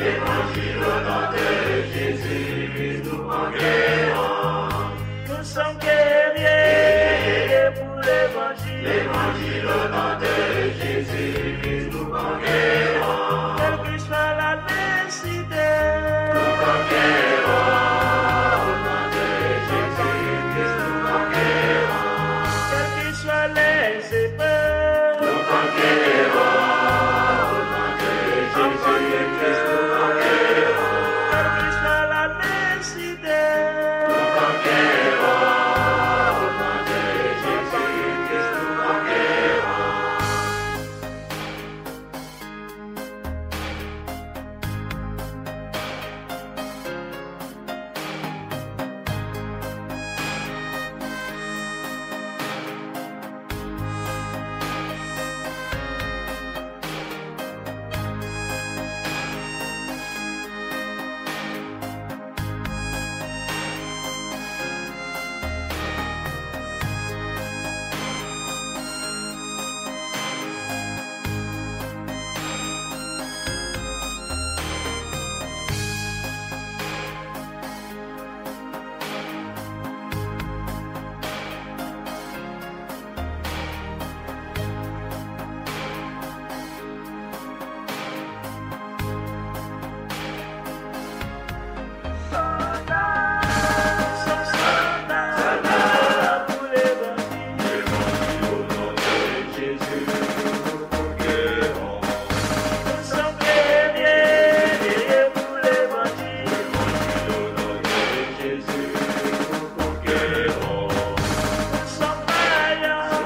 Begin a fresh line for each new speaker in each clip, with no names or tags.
Évangile au nom de Jésus, nous conquérons.
Nous sommes guerriers pour l'évangile.
Évangile au nom de Jésus, nous conquérons.
Quelle que soit la nécessité,
Nous conquérons. Au nom de Jésus, nous conquérons.
quelles que soient les épreuves,
Nous conquérons. Au nom de Jésus, nous conquérons.
quelle que soit la nécessité,
Nous conquérons. Au nom de Jésus, nous conquérons.
soldats pour l'évangile.
Évangile au nom de Jésus, nous conquérons.
Nous sommes guerriers pour l'évangile.
Évangile au nom de Jésus, nous conquérons.
Nous sommes vaillants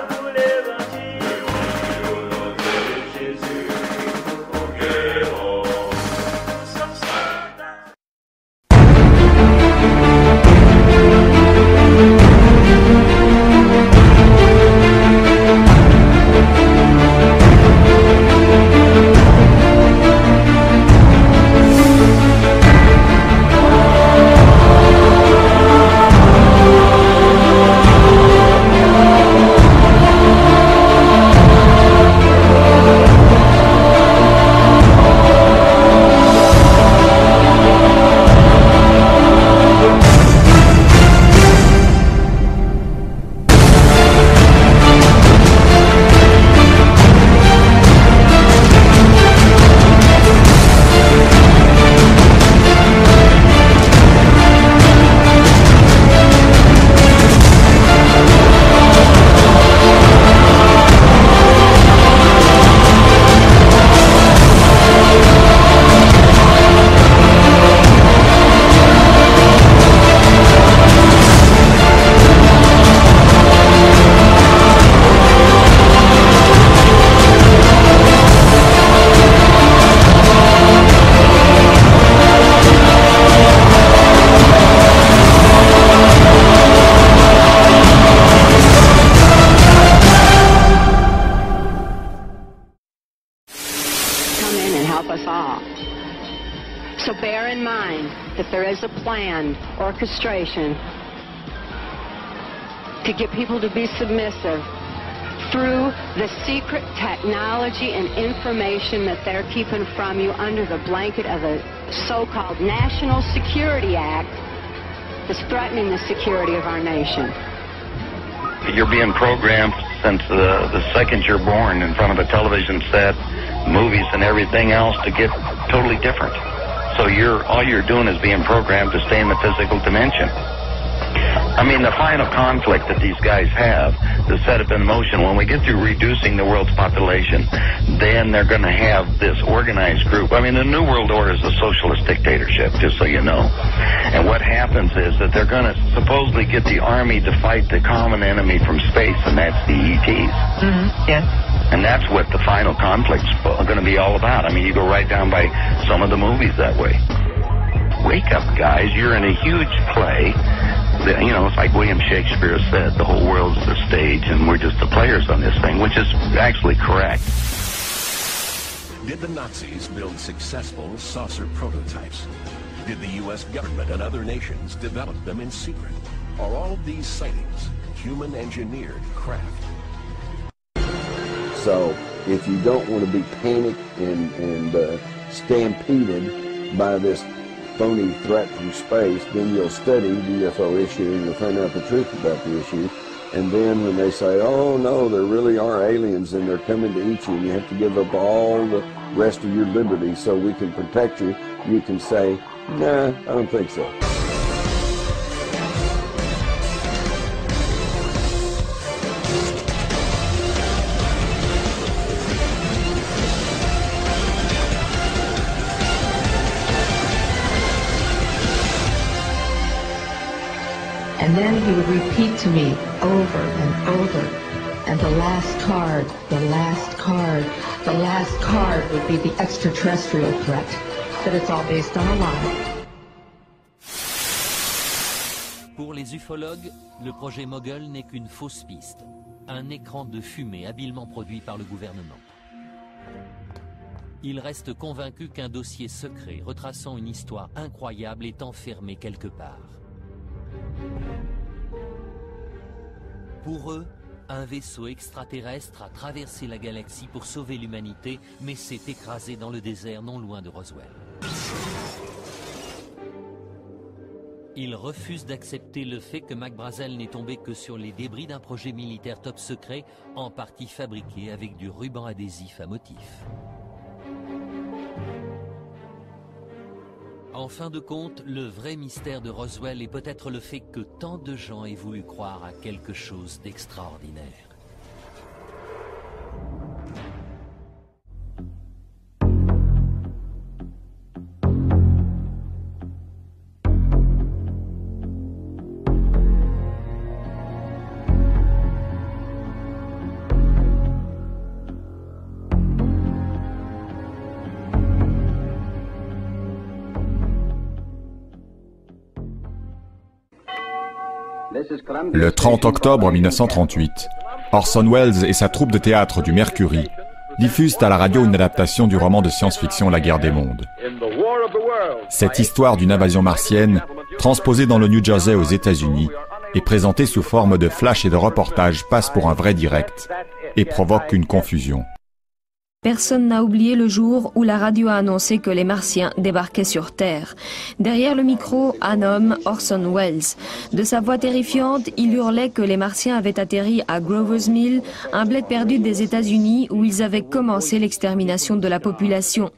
pour l'évangile.
Évangile au nom de Jésus, nous conquérons.
Nous sommes soldats.
Come in and help us all. So bear in mind that there is a planned orchestration to get people to be submissive through the secret technology and information that they're keeping from you under the blanket of a so-called National Security Act that's threatening the security of our nation.
You're being programmed since the second you're born in front of a television set, movies and everything else to get totally different. So all you're doing is being programmed to stay in the physical dimension. I mean, the final conflict that these guys have to set up in motion, when we get through reducing the world's population, then they're going to have this organized group. I mean, the New World Order is a socialist dictatorship, just so you know. And what happens is that they're going to supposedly get the army to fight the common enemy from space, and that's the ETs.
Mm-hmm. Yes.
And that's what the final conflict's going to be all about. I mean, you go right down by some of the movies that way. Wake up, guys. You're in a huge play. You know, it's like William Shakespeare said, the whole world's the stage and we're just the players on this thing, which is actually correct.
Did the Nazis build successful saucer prototypes? Did the U.S. government and other nations develop them in secret? Are all of these sightings human-engineered craft?
So if you don't want to be panicked and
stampeded by this phony threat from space, then you'll study the UFO issue and you'll find out the truth about the issue. And then when they say, oh no, there really are aliens and they're coming to eat you and you have to give up all the rest of your liberty so we can protect you, you can say, nah, I don't think so.
And then he would repeat to me over and over, and the last card, the last card, the last card would be the extraterrestrial threat, that it's all based on a lie.
Pour les ufologues, le projet Mogul n'est qu'une fausse piste, un écran de fumée habilement produit par le gouvernement. Ils restent convaincus qu'un dossier secret retraçant une histoire incroyable est enfermé quelque part. Pour eux, un vaisseau extraterrestre a traversé la galaxie pour sauver l'humanité, mais s'est écrasé dans le désert non loin de Roswell. Ils refusent d'accepter le fait que Mac Brazel n'est tombé que sur les débris d'un projet militaire top secret, en partie fabriqué avec du ruban adhésif à motif. En fin de compte, le vrai mystère de Roswell est peut-être le fait que tant de gens aient voulu croire à quelque chose d'extraordinaire.
Le 30 octobre 1938, Orson Welles et sa troupe de théâtre du Mercury diffusent à la radio une adaptation du roman de science-fiction La Guerre des Mondes. Cette histoire d'une invasion martienne, transposée dans le New Jersey aux États-Unis, est présentée sous forme de flash et de reportage, passe pour un vrai direct et provoque une confusion.
Personne n'a oublié le jour où la radio a annoncé que les Martiens débarquaient sur Terre. Derrière le micro, un homme, Orson Welles. De sa voix terrifiante, il hurlait que les Martiens avaient atterri à Grover's Mill, un bled perdu des États-Unis où ils avaient commencé l'extermination de la population.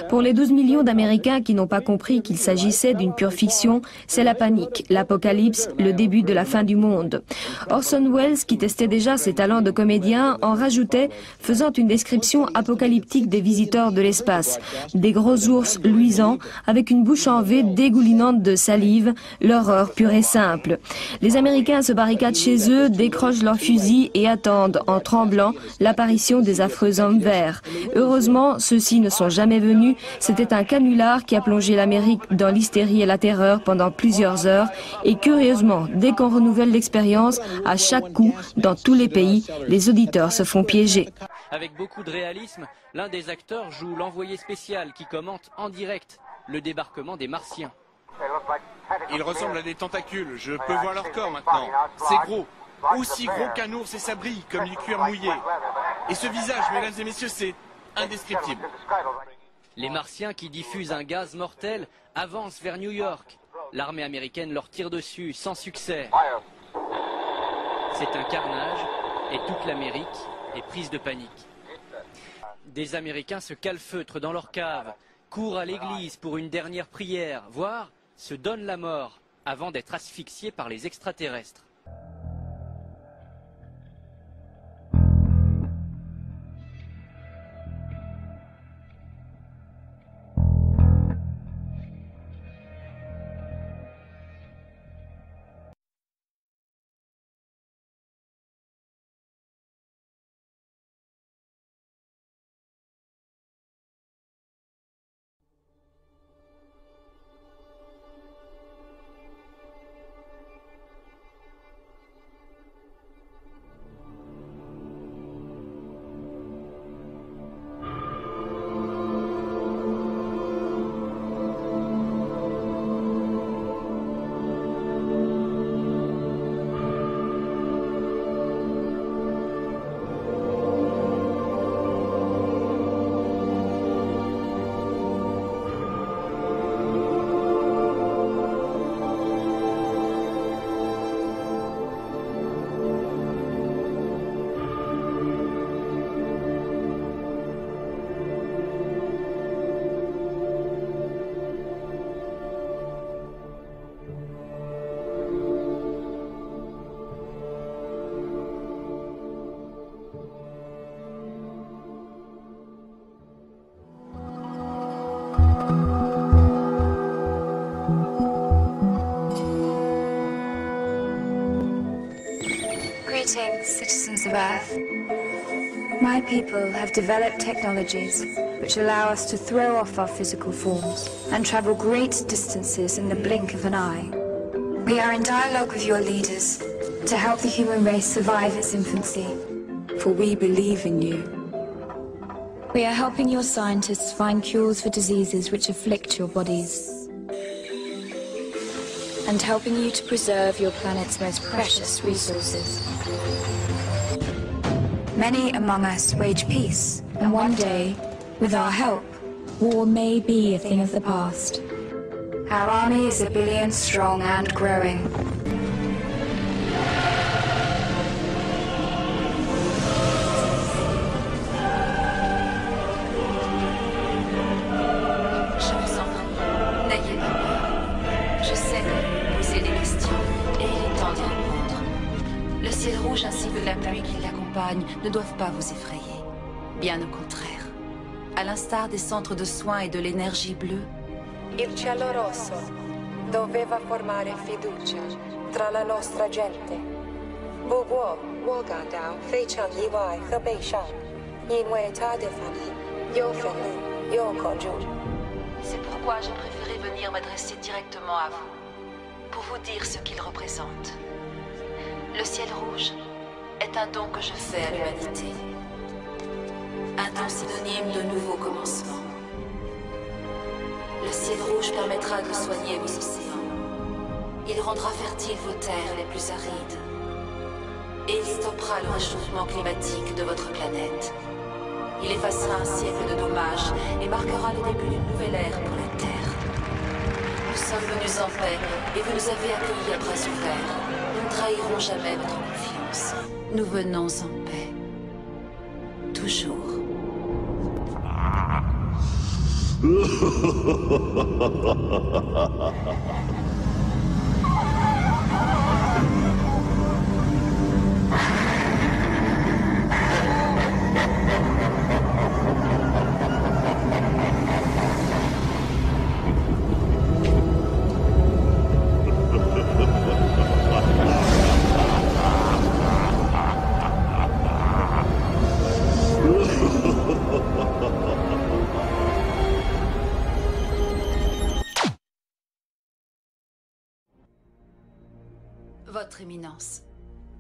Pour les 12 millions d'Américains qui n'ont pas compris qu'il s'agissait d'une pure fiction, c'est la panique, l'apocalypse, le début de la fin du monde. Orson Welles, qui testait déjà ses talents de comédien, en rajoutait, faisant une description apocalyptique des visiteurs de l'espace. Des gros ours luisants, avec une bouche en V dégoulinante de salive, l'horreur pure et simple. Les Américains se barricadent chez eux, décrochent leurs fusils et attendent, en tremblant, l'apparition des affreux hommes verts. Heureusement, ceux-ci ne sont jamais venus. C'était un canular qui a plongé l'Amérique dans l'hystérie et la terreur pendant plusieurs heures. Et curieusement, dès qu'on renouvelle l'expérience, à chaque coup, dans tous les pays, les auditeurs se font piéger.
Avec beaucoup de réalisme, l'un des acteurs joue l'envoyé spécial qui commente en direct le débarquement des Martiens.
Ils ressemblent à des tentacules, je peux voir leur corps maintenant. C'est gros, aussi gros qu'un ours et ça brille comme du cuir mouillé. Et ce visage, mesdames et messieurs, c'est indescriptible.
Les Martiens qui diffusent un gaz mortel avancent vers New York. L'armée américaine leur tire dessus sans succès. C'est un carnage et toute l'Amérique est prise de panique. Des Américains se calfeutrent dans leur cave, courent à l'église pour une dernière prière, voire se donnent la mort avant d'être asphyxiés par les extraterrestres.
of Earth. My people have developed technologies which allow us to throw off our physical forms and travel great distances in the blink of an eye. We are in dialogue with your leaders to help the human race survive its infancy, for we believe in you. We are helping your scientists find cures for diseases which afflict your bodies, and helping you to preserve your planet's most precious resources. Many among us wage peace, and one day, with our help, war may be a thing of the past. Our army is 1 billion strong and growing.
Je vous en prie, n'ayez pas peur. Je sais que vous posez des questions, et il est temps d'y répondre. Le ciel rouge ainsi que la pluie qui l'accompagne ne doivent pas vous effrayer. Bien au contraire. À l'instar des centres de soins et de l'énergie bleue,
Il cielo rosso doveva formare fiducia tra la nostra gente. 不过，我感到非常意外和悲伤，因为他的反应有愤怒，有恐惧。
c'est pourquoi j'ai préféré venir m'adresser directement à vous, pour vous dire ce qu'il représente. Le ciel rouge est un don que je fais à l'humanité. Un don synonyme de nouveau commencement. Le ciel rouge permettra de soigner vos océans. Il rendra fertiles vos terres les plus arides. Et il stoppera le réchauffement climatique de votre planète. Il effacera un siècle de dommages et marquera le début d'une nouvelle ère pour la Terre. Nous sommes venus en paix et vous nous avez accueillis à bras ouverts. Nous ne trahirons jamais votre confiance. Nous venons en paix. Toujours. Votre Éminence,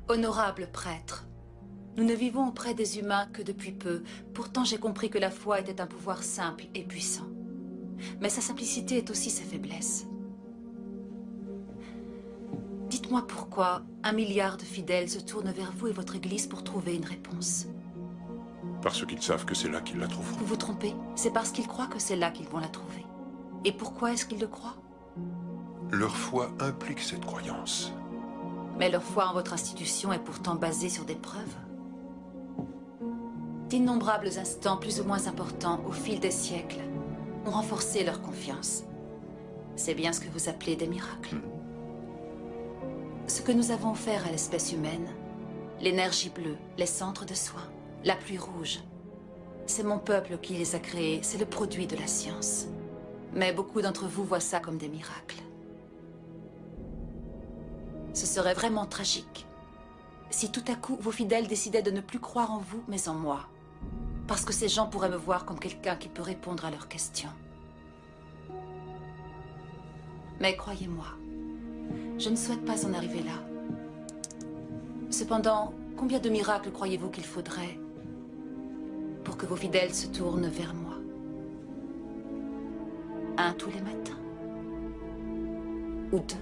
honorable prêtre, nous ne vivons auprès des humains que depuis peu. Pourtant, j'ai compris que la foi était un pouvoir simple et puissant. Mais sa simplicité est aussi sa faiblesse. Dites-moi pourquoi 1 milliard de fidèles se tournent vers vous et votre Église pour trouver une réponse.
Parce qu'ils savent que c'est là qu'ils la trouveront.
Vous vous trompez, c'est parce qu'ils croient que c'est là qu'ils vont la trouver. Et pourquoi est-ce qu'ils le croient?
Leur foi implique cette croyance.
Mais leur foi en votre institution est pourtant basée sur des preuves. D'innombrables instants plus ou moins importants au fil des siècles ont renforcé leur confiance. C'est bien ce que vous appelez des miracles. Ce que nous avons offert à l'espèce humaine, l'énergie bleue, les centres de soins, la pluie rouge, c'est mon peuple qui les a créés, c'est le produit de la science. Mais beaucoup d'entre vous voient ça comme des miracles. Ce serait vraiment tragique si tout à coup vos fidèles décidaient de ne plus croire en vous, mais en moi. Parce que ces gens pourraient me voir comme quelqu'un qui peut répondre à leurs questions. Mais croyez-moi, je ne souhaite pas en arriver là. Cependant, combien de miracles croyez-vous qu'il faudrait pour que vos fidèles se tournent vers moi? 1 tous les matins? Ou 2?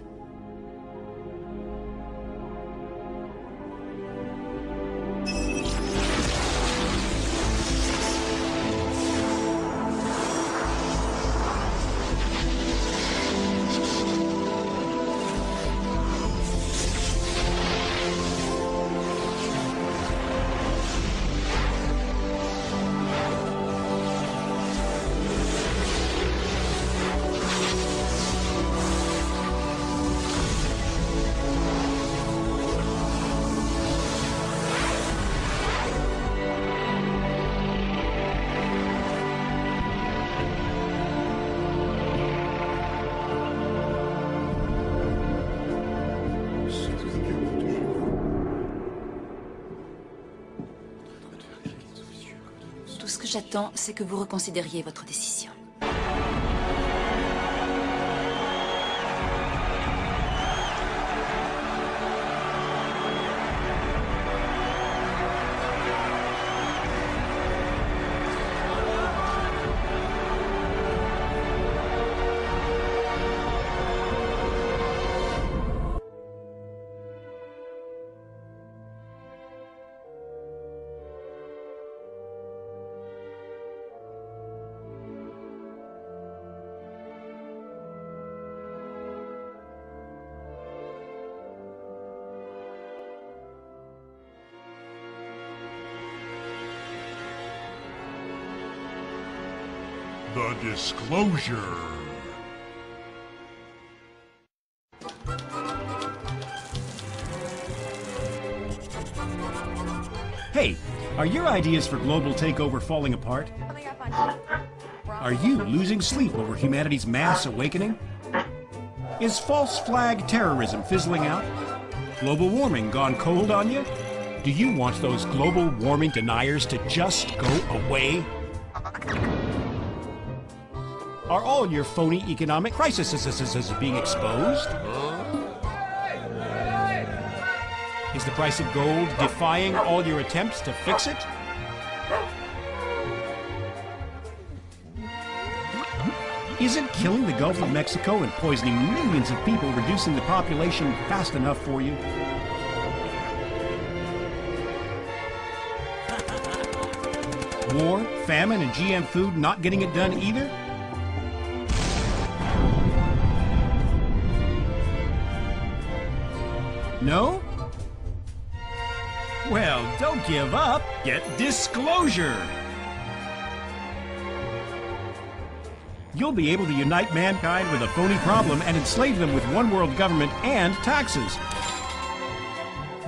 j'attends, c'est que vous reconsidériez votre décision.
The Disclosure.
Hey, are your ideas for global takeover falling apart? Are you losing sleep over humanity's mass awakening? Is false flag terrorism fizzling out? Global warming gone cold on you? Do you want those global warming deniers to just go away? Are all your phony economic crises being exposed? Is the price of gold defying all your attempts to fix it? Isn't killing the Gulf of Mexico and poisoning millions of people reducing the population fast enough for you? War, famine, and GM food not getting it done either? No? Well, don't give up. Get Disclosure. You'll be able to unite mankind with a phony problem and enslave them with one world government and taxes.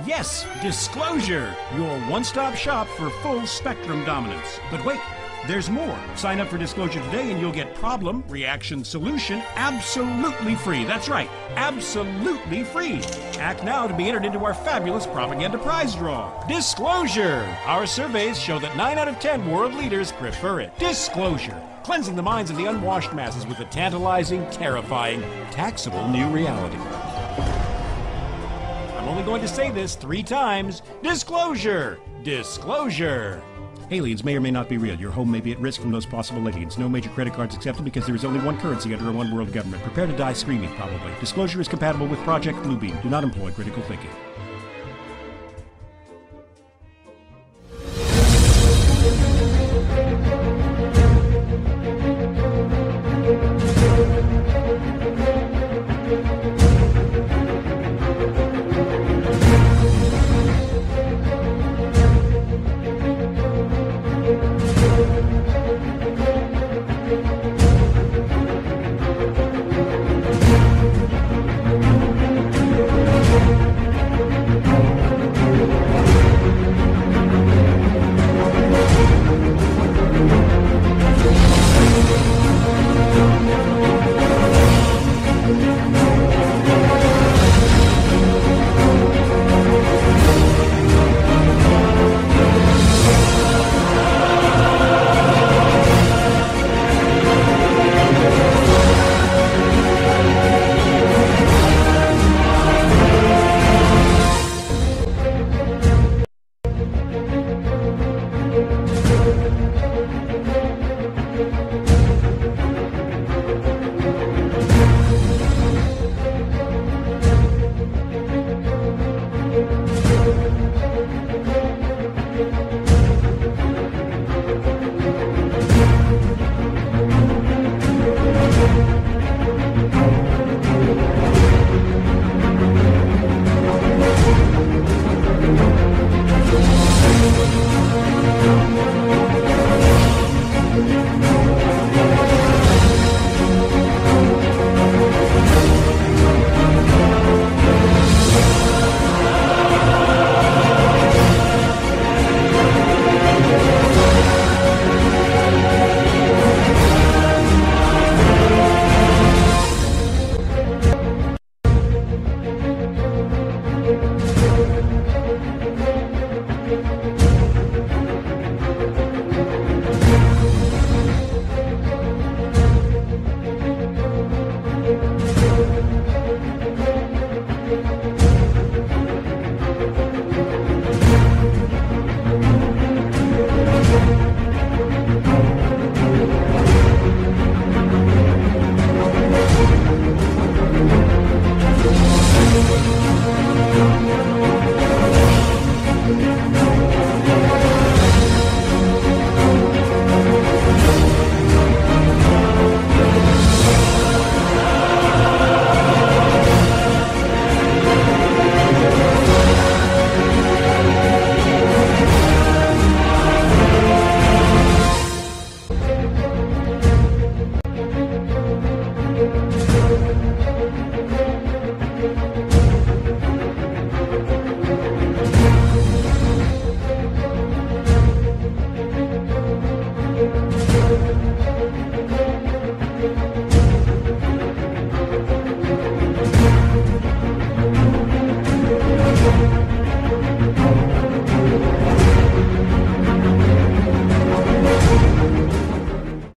Yes, Disclosure, your one-stop shop for full spectrum dominance. But wait, there's more. Sign up for Disclosure today and you'll get Problem, Reaction, Solution absolutely free. That's right, absolutely free. Act now to be entered into our fabulous propaganda prize draw. Disclosure! Our surveys show that 9 out of 10 world leaders prefer it. Disclosure, cleansing the minds of the unwashed masses with a tantalizing, terrifying, taxable new reality. I'm only going to say this 3 times. Disclosure! Disclosure! Aliens may or may not be real. Your home may be at risk from those possible aliens. No major credit cards accepted because there is only one currency under a one world government. Prepare to die screaming, probably. Disclosure is compatible with Project Bluebeam. Do not employ critical thinking.